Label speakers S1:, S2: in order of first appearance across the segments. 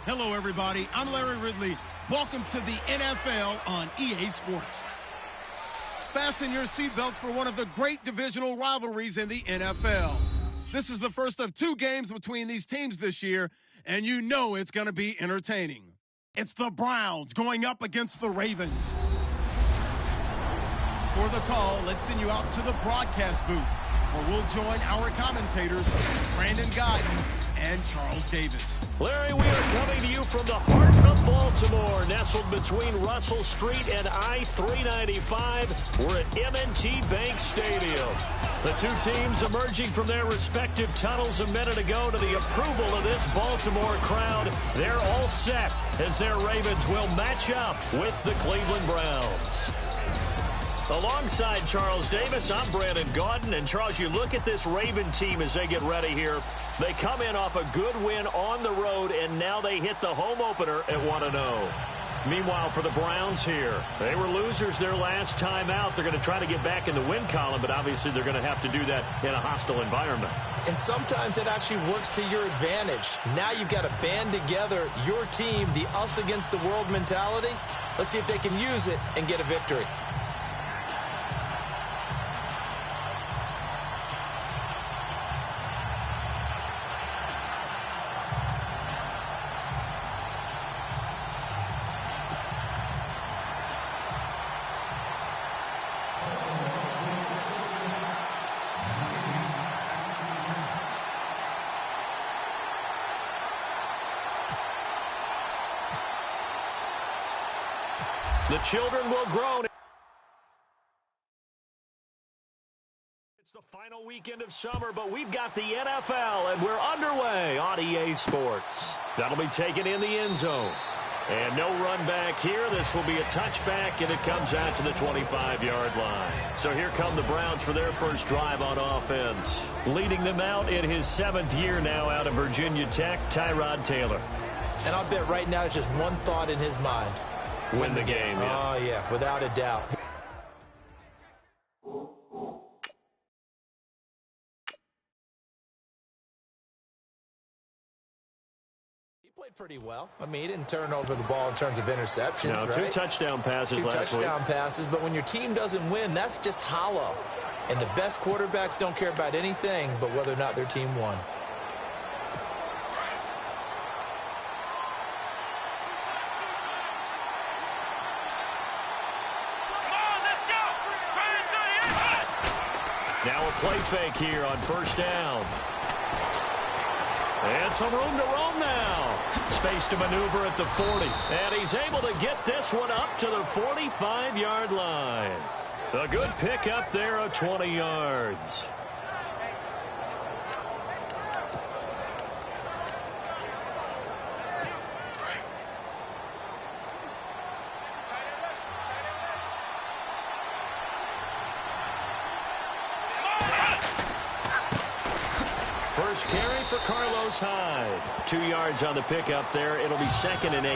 S1: Hello, everybody. I'm Larry Ridley. Welcome to the NFL on EA Sports. Fasten your seatbelts for one of the great divisional rivalries in the NFL. This is the first of two games between these teams this year, and you know it's going to be entertaining. It's the Browns going up against the Ravens. For the call, let's send you out to the broadcast booth, where we'll join our commentators, Brandon Godden and Charles Davis.
S2: Larry, we are coming to you from the heart of Baltimore, nestled between Russell Street and I-395. We're at M&T Bank Stadium. The two teams emerging from their respective tunnels a minute ago to the approval of this Baltimore crowd. They're all set as their Ravens will match up with the Cleveland Browns. Alongside Charles Davis, I'm Brandon Gaudin. And Charles, you look at this Raven team as they get ready here. They come in off a good win on the road, and now they hit the home opener at 1-0. Meanwhile, for the Browns here, they were losers their last time out. They're going to try to get back in the win column, but obviously they're going to have to do that in a hostile environment.
S3: And sometimes it actually works to your advantage. Now you've got to band together your team, the us against the world mentality. Let's see if they can use it and get a victory.
S2: The children will groan. It's the final weekend of summer, but we've got the NFL, and we're underway on EA Sports. That'll be taken in the end zone. And no run back here. This will be a touchback, and it comes out to the 25-yard line. So here come the Browns for their first drive on offense. Leading them out in his 7th year now out of Virginia Tech, Tyrod Taylor.
S3: And I'll bet right now it's just one thought in his mind.
S2: Win the game, yeah.
S3: Oh, yeah, without a doubt. He played pretty well. I mean, he didn't turn over the ball in terms of interceptions,
S2: no,
S3: right?
S2: 2 touchdown passes last week.
S3: 2 touchdown passes, but when your team doesn't win, that's just hollow. And the best quarterbacks don't care about anything but whether or not their team won.
S2: Now a play fake here on first down. And some room to roam now. Space to maneuver at the 40. And he's able to get this one up to the 45-yard line. A good pick up there of 20 yards. First carry for Carlos Hyde. 2 yards on the pickup there. It'll be 2nd and 8.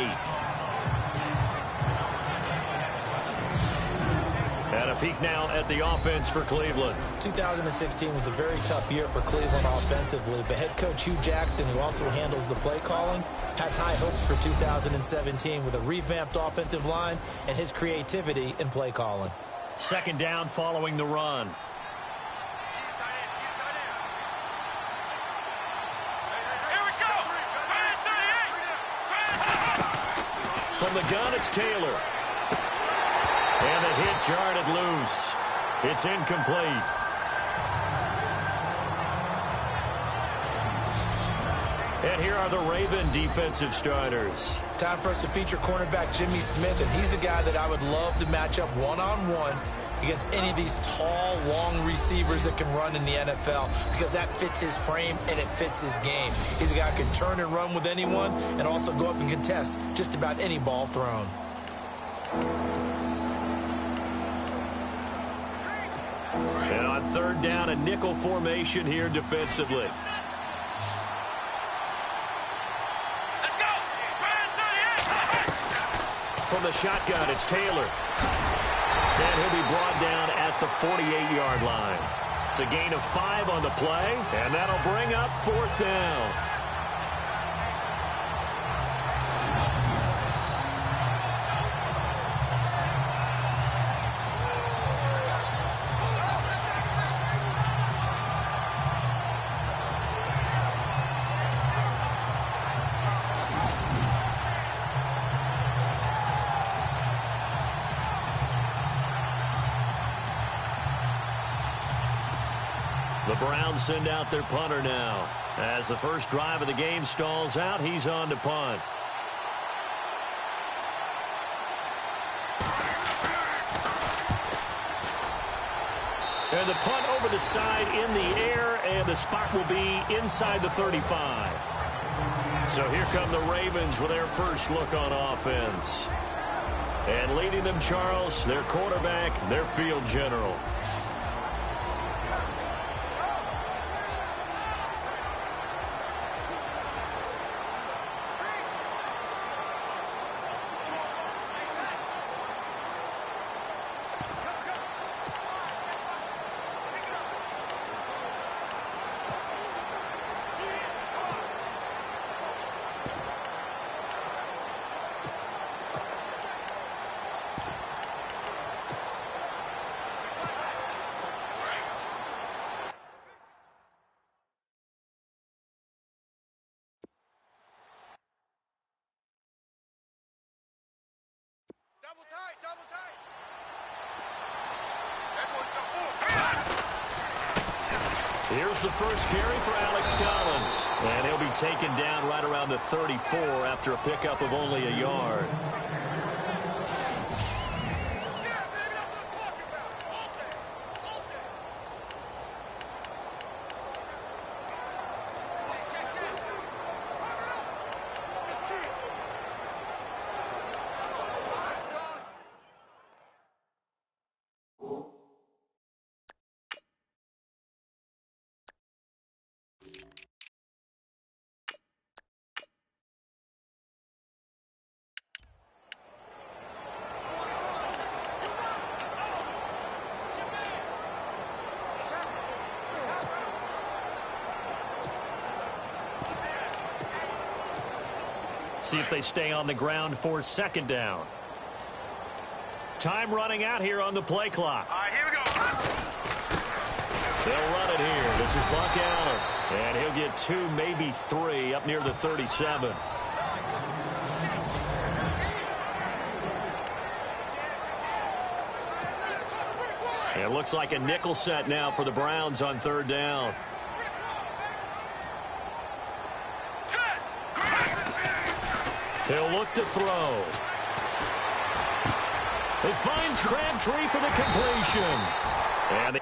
S2: And a peek now at the offense for Cleveland.
S3: 2016 was a very tough year for Cleveland offensively, but head coach Hugh Jackson, who also handles the play calling, has high hopes for 2017 with a revamped offensive line and his creativity in play calling.
S2: 2nd down following the run. From the gun, it's Taylor. And the hit jarred it loose. It's incomplete. And here are the Raven defensive starters.
S3: Time for us to feature cornerback Jimmy Smith, and he's a guy that I would love to match up one-on-one against any of these tall, long receivers that can run in the NFL, because that fits his frame and it fits his game. He's a guy who can turn and run with anyone and also go up and contest just about any ball thrown.
S2: And on 3rd down, a nickel formation here defensively. From the shotgun, it's Taylor. And he'll be brought down at the 48-yard line. It's a gain of 5 on the play, and that'll bring up 4th down. The Browns send out their punter now. As the first drive of the game stalls out, he's on to punt. And the punt over the side in the air, and the spot will be inside the 35. So here come the Ravens with their first look on offense. And leading them, Charles, their quarterback, their field general.
S4: Double tight.
S2: Here's the first carry for Alex Collins. And he'll be taken down right around the 34 after a pickup of only a yard. See if they stay on the ground for second down. Time running out here on the play clock.
S4: All right, here we go.
S2: They'll run it here. This is Buck Allen. And he'll get 2, maybe 3 up near the 37. It looks like a nickel set now for the Browns on third down. He'll look to throw. It finds Crabtree for the completion. And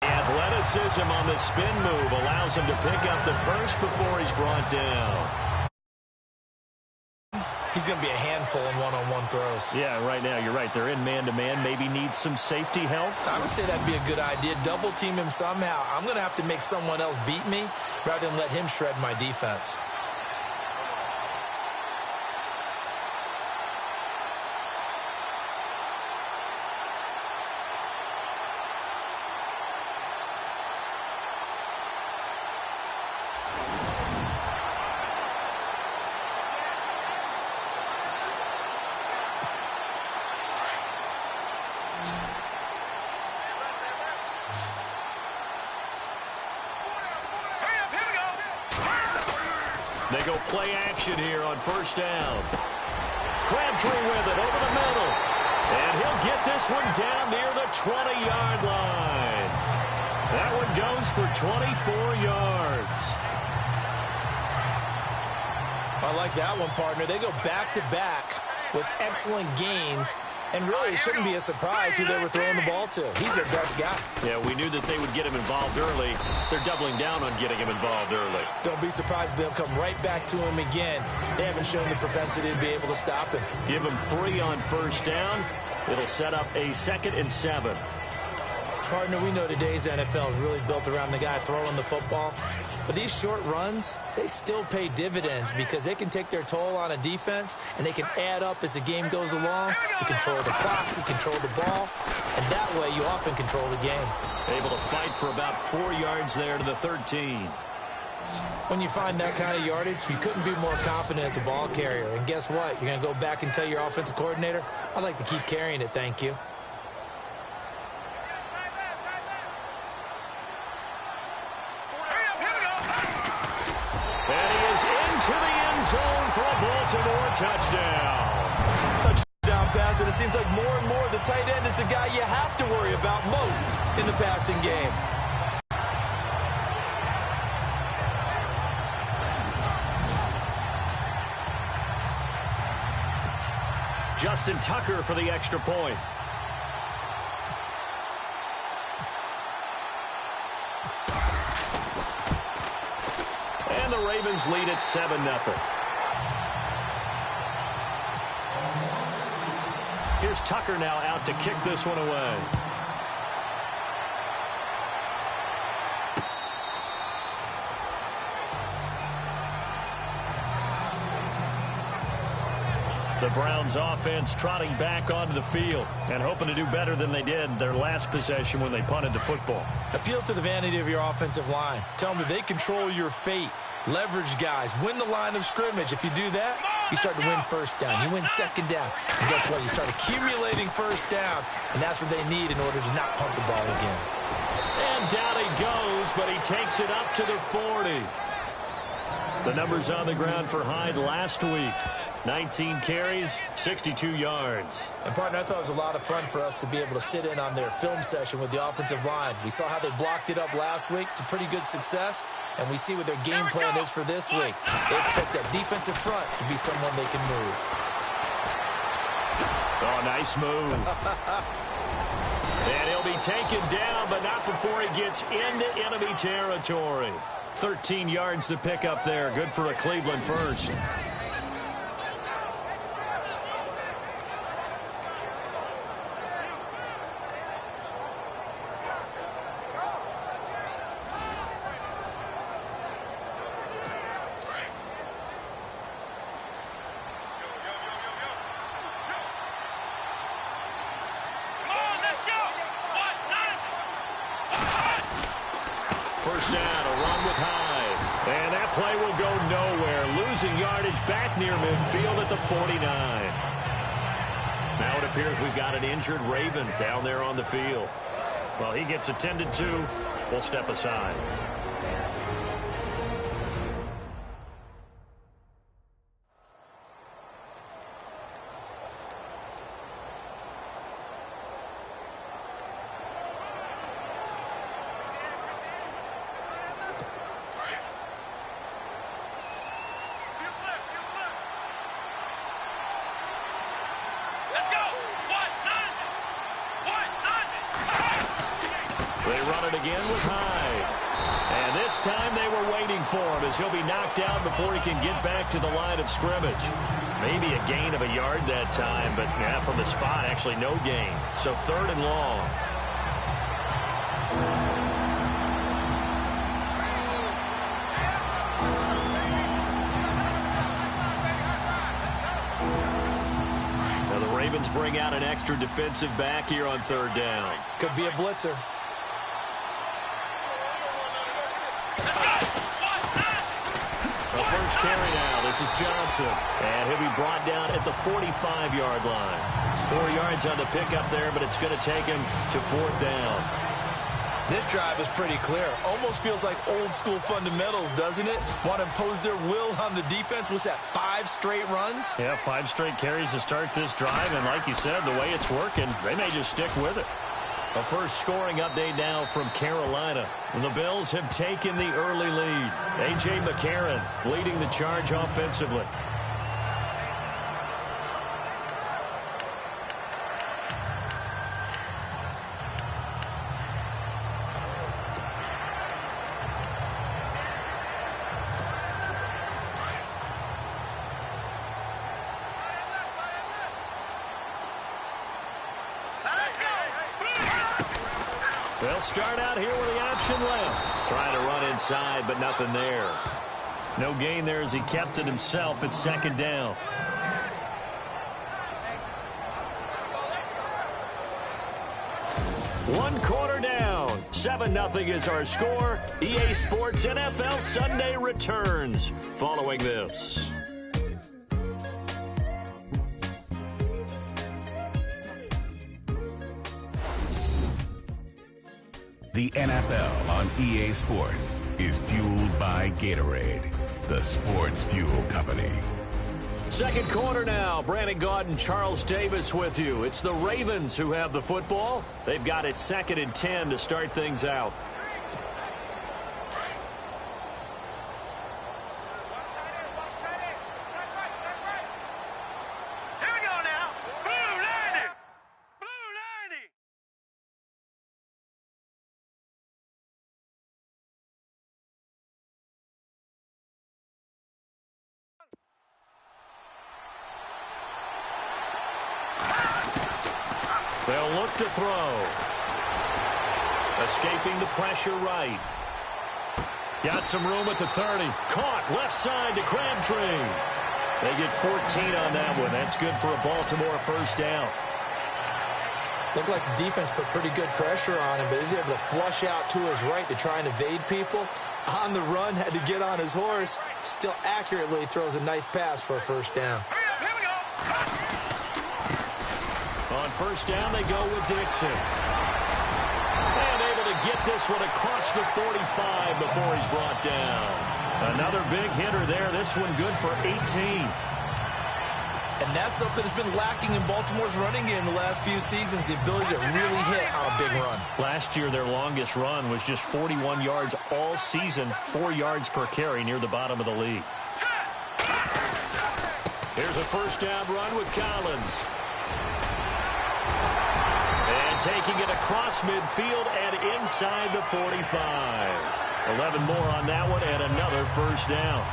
S2: athleticism on the spin move allows him to pick up the first before he's brought down.
S3: He's going to be a handful in one-on-one throws.
S2: Yeah, right now, you're right. They're in man-to-man. Maybe needs some safety help.
S3: I would say that'd be a good idea. Double team him somehow. I'm going to have to make someone else beat me rather than let him shred my defense.
S2: They go play action here on first down. Crabtree with it over the middle. And he'll get this one down near the 20-yard line. That one goes for 24 yards.
S3: I like that one, partner. They go back-to-back with excellent gains. And really, it shouldn't be a surprise who they were throwing the ball to. He's their best guy.
S2: Yeah, we knew that they would get him involved early. They're doubling down on getting him involved early.
S3: Don't be surprised if they'll come right back to him again. They haven't shown the propensity to be able to stop him.
S2: Give him 3 on first down. It'll set up a 2nd and 7.
S3: Partner, we know today's NFL is really built around the guy throwing the football. But these short runs, they still pay dividends because they can take their toll on a defense, and they can add up as the game goes along. You control the clock, you control the ball, and that way you often control the game.
S2: Able to fight for about 4 yards there to the 13.
S3: When you find that kind of yardage, you couldn't be more confident as a ball carrier. And guess what? You're going to go back and tell your offensive coordinator, I'd like to keep carrying it, thank you.
S2: To the end zone for a Baltimore touchdown.
S3: Touchdown pass, and it seems like more and more the tight end is the guy you have to worry about most in the passing game.
S2: Justin Tucker for the extra point. And the Ravens lead at 7-0. Here's Tucker now out to kick this one away. The Browns offense trotting back onto the field and hoping to do better than they did their last possession when they punted the football.
S3: Appeal to the vanity of your offensive line. Tell them that they control your fate. Leverage guys. Win the line of scrimmage. If you do that, you start to win first down. You win second down. And guess what? You start accumulating first downs, and that's what they need in order to not punt the ball again.
S2: And down he goes, but he takes it up to the 40. The numbers on the ground for Hyde last week. 19 carries, 62 yards.
S3: And, partner, I thought it was a lot of fun for us to be able to sit in on their film session with the offensive line. We saw how they blocked it up last week to pretty good success, and we see what their game plan is for this week. They expect that defensive front to be someone they can move.
S2: Oh, nice move. And he'll be taken down, but not before he gets into enemy territory. 13 yards to pick up there. Good for a Cleveland first. First down, a run with Hyde. And that play will go nowhere. Losing yardage back near midfield at the 49. Now it appears we've got an injured Raven down there on the field. Well, he gets attended to. We'll step aside. They run it again with Hyde. And this time they were waiting for him as he'll be knocked down before he can get back to the line of scrimmage. Maybe a gain of a yard that time, but yeah, from the spot, actually no gain. So 3rd and long. Now the Ravens bring out an extra defensive back here on 3rd down.
S3: Could be a blitzer.
S2: First carry now. This is Johnson. And he'll be brought down at the 45-yard line. 4 yards on the pickup there, but it's going to take him to 4th down.
S3: This drive is pretty clear. Almost feels like old school fundamentals, doesn't it? Want to impose their will on the defense. Was that 5 straight runs?
S2: Yeah, 5 straight carries to start this drive. And like you said, the way it's working, they may just stick with it. A first scoring update now from Carolina. And the Bills have taken the early lead. A.J. McCarron leading the charge offensively. They'll start out here with the option left. Trying to run inside, but nothing there. No gain there as he kept it himself at second down. One quarter down. 7-0 is our score. EA Sports NFL Sunday returns following this.
S4: The NFL on EA Sports is fueled by Gatorade, the sports fuel company.
S2: Second quarter now. Brandon Gaudin, Charles Davis with you. It's the Ravens who have the football. They've got it 2nd and 10 to start things out. They'll look to throw. Escaping the pressure right. Got some room at the 30. Caught left side to Crabtree. They get 14 on that one. That's good for a Baltimore first down.
S3: Looked like the defense put pretty good pressure on him, but he's able to flush out to his right to try and evade people. On the run, had to get on his horse. Still accurately throws a nice pass for a first down.
S2: On first down, they go with Dixon. And able to get this one across the 45 before he's brought down. Another big hitter there. This one good for 18.
S3: And that's something that's been lacking in Baltimore's running game the last few seasons, the ability to really hit on a big run.
S2: Last year, their longest run was just 41 yards all season, 4 yards per carry near the bottom of the league. Here's a first down run with Collins. And taking it across midfield and inside the 45. 11 more on that one and another first down.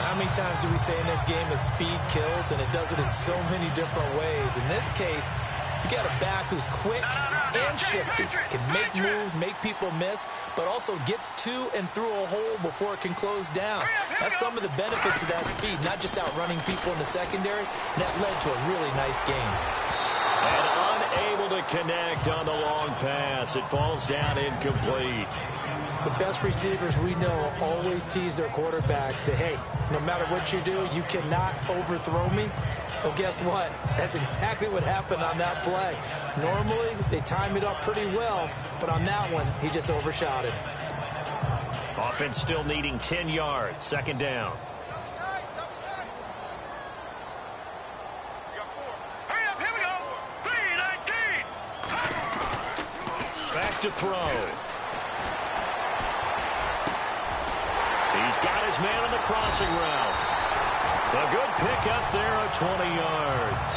S3: How many times do we say in this game that speed kills, and it does it in so many different ways? In this case, you got a back who's quick and shifty, can make moves, make people miss, but also gets to and through a hole before it can close down. That's some of the benefits of that speed, not just outrunning people in the secondary. That led to a really nice game.
S2: And unable to connect on the long pass. It falls down incomplete.
S3: The best receivers we know always tease their quarterbacks that, hey, no matter what you do, you cannot overthrow me. Well, guess what? That's exactly what happened on that play. Normally, they time it up pretty well, but on that one, he just overshot it.
S2: Offense still needing 10 yards. Second down. Back to throw. He's got his man on the crossing route. A good pickup there of 20 yards.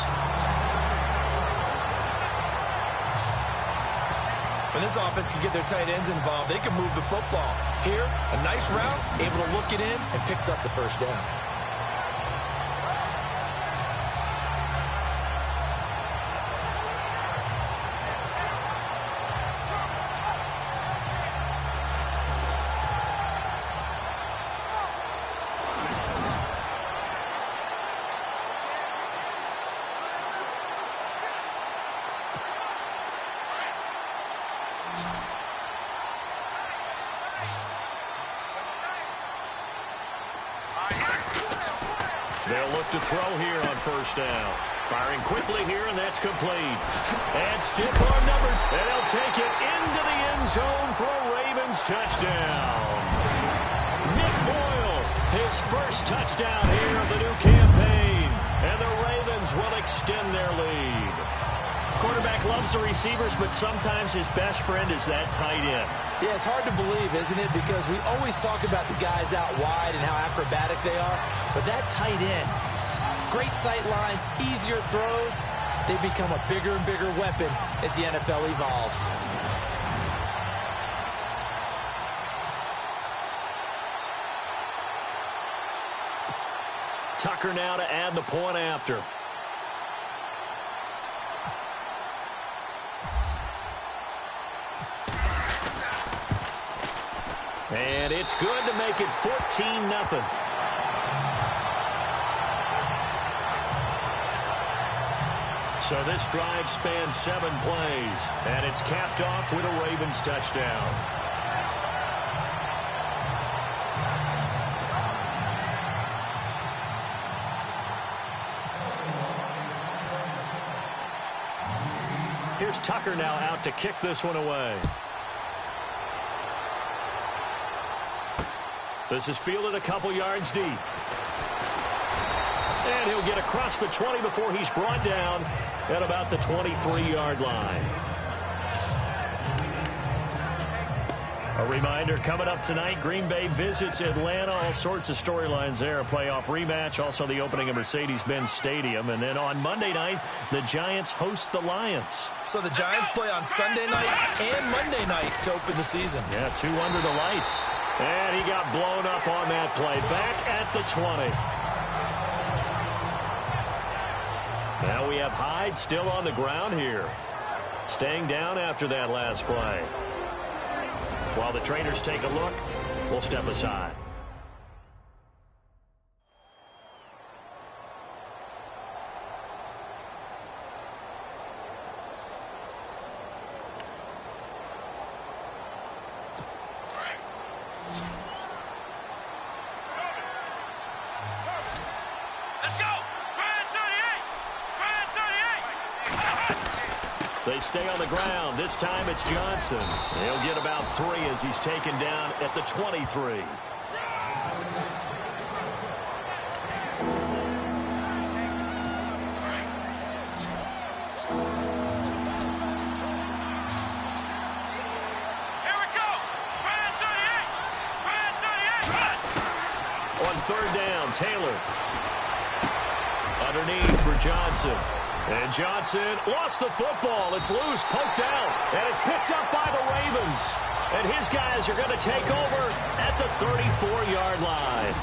S3: When this offense can get their tight ends involved, they can move the football. Here, a nice route, able to look it in, and picks up the first down.
S2: They'll look to throw here on first down. Firing quickly here, and that's complete. And stiff arm number, and they'll take it into the end zone for a Ravens touchdown. Nick Boyle, his first touchdown here of the new campaign. And the Ravens will extend their lead. Quarterback loves the receivers, but sometimes his best friend is that tight end.
S3: Yeah, it's hard to believe, isn't it? Because we always talk about the guys out wide and how acrobatic they are. But that tight end, great sight lines, easier throws, they become a bigger and bigger weapon as the NFL evolves.
S2: Tucker now to add the point after. And it's good to make it 14-0. So this drive spans 7 plays, and it's capped off with a Ravens touchdown. Here's Tucker now out to kick this one away. This is fielded a couple yards deep. And he'll get across the 20 before he's brought down at about the 23-yard line. A reminder, coming up tonight, Green Bay visits Atlanta. All sorts of storylines there. A playoff rematch, also the opening of Mercedes-Benz Stadium. And then on Monday night, the Giants host the Lions.
S3: So the Giants play on Sunday night and Monday night to open the season.
S2: Yeah, 2 under the lights. And he got blown up on that play. Back at the 20. Now we have Hyde still on the ground here. Staying down after that last play. While the trainers take a look, we'll step aside. They stay on the ground. This time it's Johnson. He'll get about 3 as he's taken down at the 23. On 3rd down, Taylor. Underneath for Johnson. And Johnson lost the football. It's loose, poked out, and it's picked up by the Ravens. And his guys are going to take over at the 34-yard line.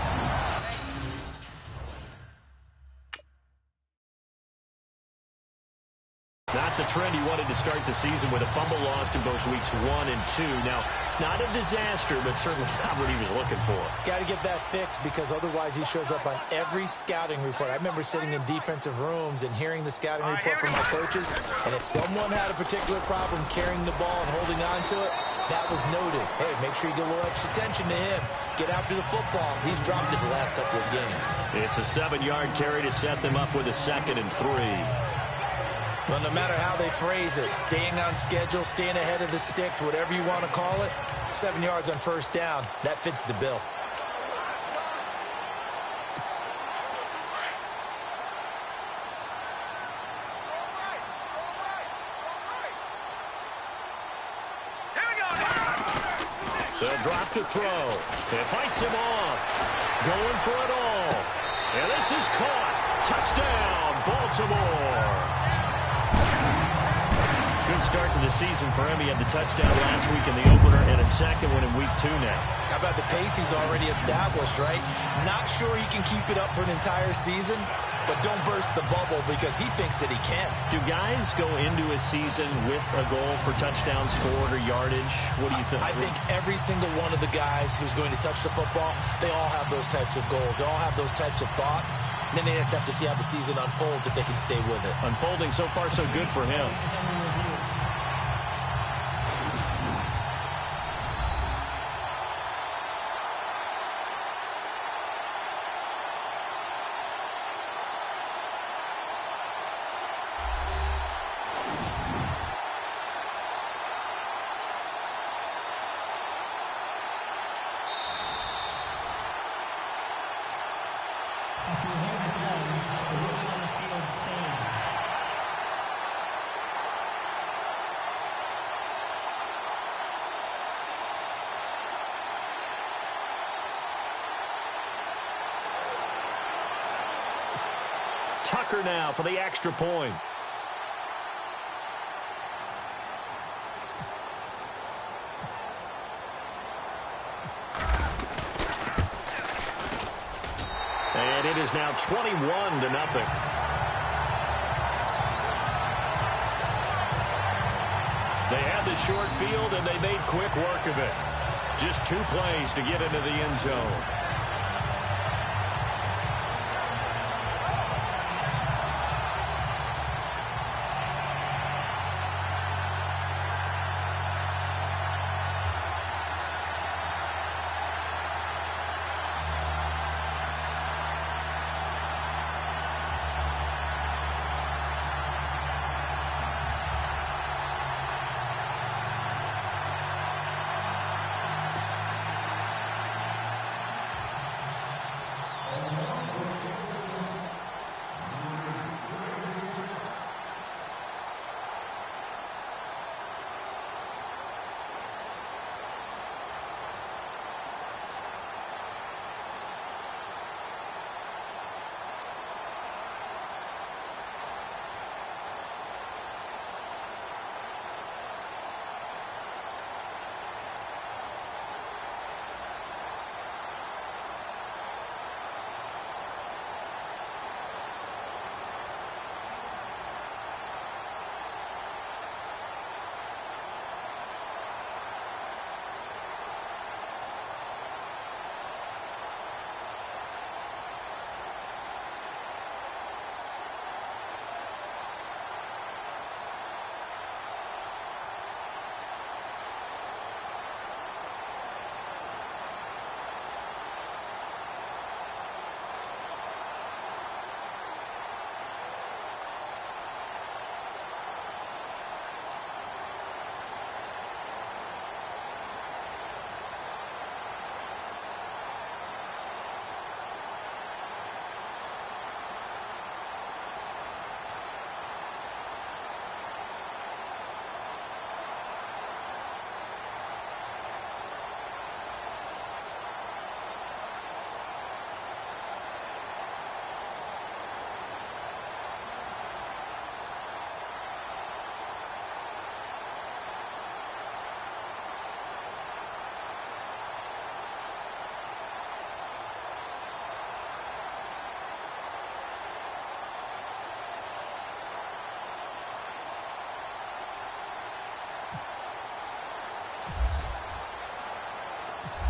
S2: Not the trend he wanted to start the season with a fumble lost in both weeks 1 and 2. Now, it's not a disaster, but certainly not what he was looking for.
S3: Got to get that fixed because otherwise he shows up on every scouting report. I remember sitting in defensive rooms and hearing the scouting report from my coaches, and if someone had a particular problem carrying the ball and holding on to it, that was noted. Hey, make sure you get a little extra attention to him. Get after the football. He's dropped it the last couple of games.
S2: It's a 7-yard carry to set them up with a 2nd and 3.
S3: Well, no matter how they phrase it, staying on schedule, staying ahead of the sticks, whatever you want to call it, 7 yards on 1st down, that fits the bill.
S2: They'll drop to throw. It fights him off. Going for it all. And this is caught. Touchdown, Baltimore. Good start to the season for him. He had the touchdown last week in the opener and a 2nd one in week 2 now.
S3: How about the pace he's already established, right? Not sure he can keep it up for an entire season, but don't burst the bubble because he thinks that he can.
S2: Do guys go into a season with a goal for touchdown scored or yardage? What do you think?
S3: I think every single one of the guys who's going to touch the football, they all have those types of goals. They all have those types of thoughts. And then they just have to see how the season unfolds if they can stay with it.
S2: Unfolding so far so good for him.
S5: After a heavy blow, the woman on the field stands.
S2: Tucker now for the extra point. And it is now 21-0. They had the short field, and they made quick work of it. Just 2 plays to get into the end zone.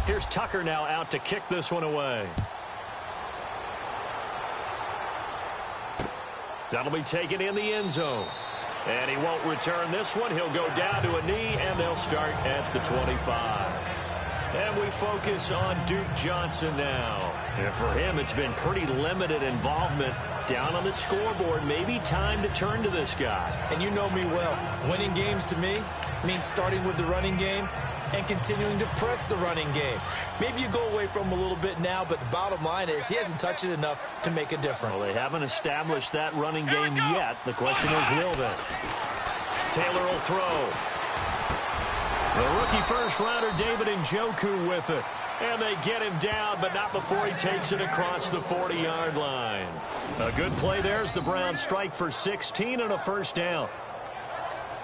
S2: Here's Tucker now out to kick this one away. That'll be taken in the end zone. And he won't return this one. He'll go down to a knee, and they'll start at the 25. And we focus on Duke Johnson now. And for him, it's been pretty limited involvement down on the scoreboard. Maybe time to turn to this guy.
S3: And you know me well. Winning games to me means starting with the running game and continuing to press the running game. Maybe you go away from him a little bit now, but the bottom line is he hasn't touched it enough to make a difference.
S2: Well, they haven't established that running game yet. The question is, will they? Taylor will throw. The rookie first-rounder David Njoku with it. And they get him down, but not before he takes it across the 40-yard line. A good play there as the Browns strike for 16 and a first down.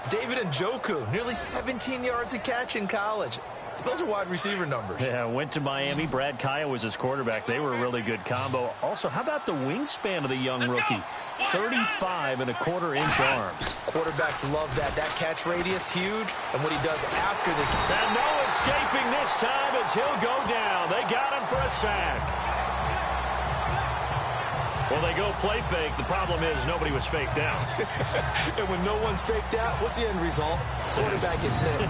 S3: David Njoku, nearly 17 yards a catch in college. Those are wide receiver numbers.
S2: Yeah, went to Miami. Brad Kaya was his quarterback. They were a really good combo. Also, how about the wingspan of the young rookie? 35 and a quarter-inch arms.
S3: Quarterbacks love that. That catch radius, huge. And what he does after the...
S2: And no escaping this time as he'll go down. They got him for a sack. Well, they go play fake. The problem is nobody was faked out.
S3: And when no one's faked out, what's the end result? Quarterback gets hit.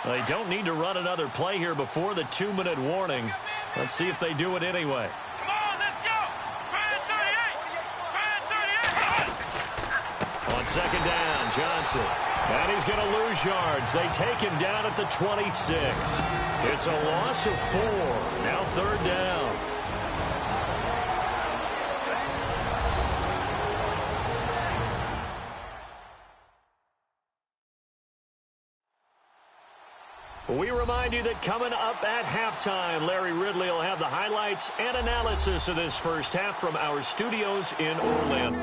S2: They don't need to run another play here before the 2-minute warning. Let's see if they do it anyway.
S6: Come on, let's go!
S2: On second down, Johnson. And he's going to lose yards. They take him down at the 26. It's a loss of 4. Now third down. We remind you that coming up at halftime, Larry Ridley will have the highlights and analysis of this first half from our studios in Orlando.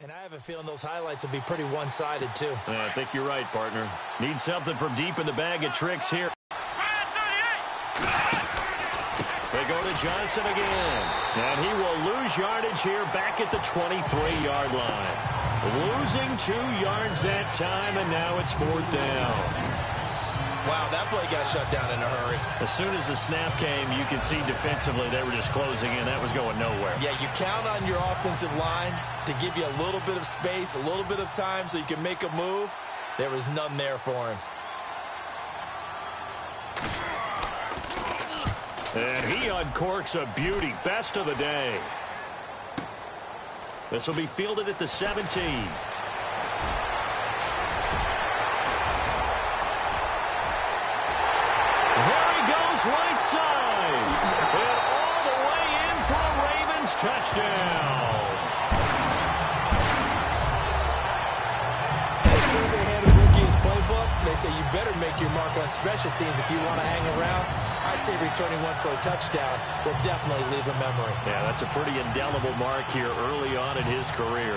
S3: And I have a feeling those highlights will be pretty one-sided, too.
S2: I think you're right, partner. Need something from deep in the bag of tricks here. They go to Johnson again. And he will lose yardage here back at the 23-yard line. Losing 2 yards that time, and now it's 4th down.
S3: Wow, that play got shut down in a hurry.
S2: As soon as the snap came, you could see defensively they were just closing in. That was going nowhere.
S3: Yeah, you count on your offensive line to give you a little bit of space, a little bit of time so you can make a move. There was none there for him.
S2: And he uncorks a beauty. Best of the day. This will be fielded at the 17. Right side. And all the way in for a Ravens touchdown.
S3: As soon as they hand a rookie his playbook, they say you better make your mark on special teams if you want to hang around. I'd say returning one for a touchdown will definitely leave a memory.
S2: Yeah, that's a pretty indelible mark here early on in his career.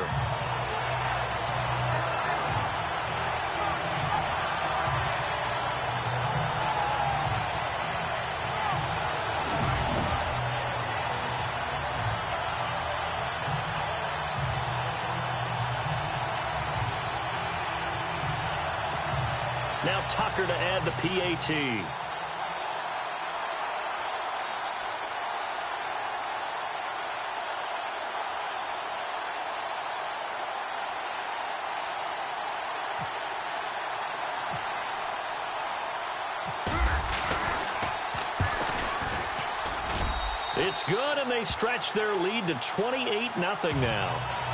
S2: Now Tucker to add the PAT. It's good, and they stretch their lead to 28-0 now.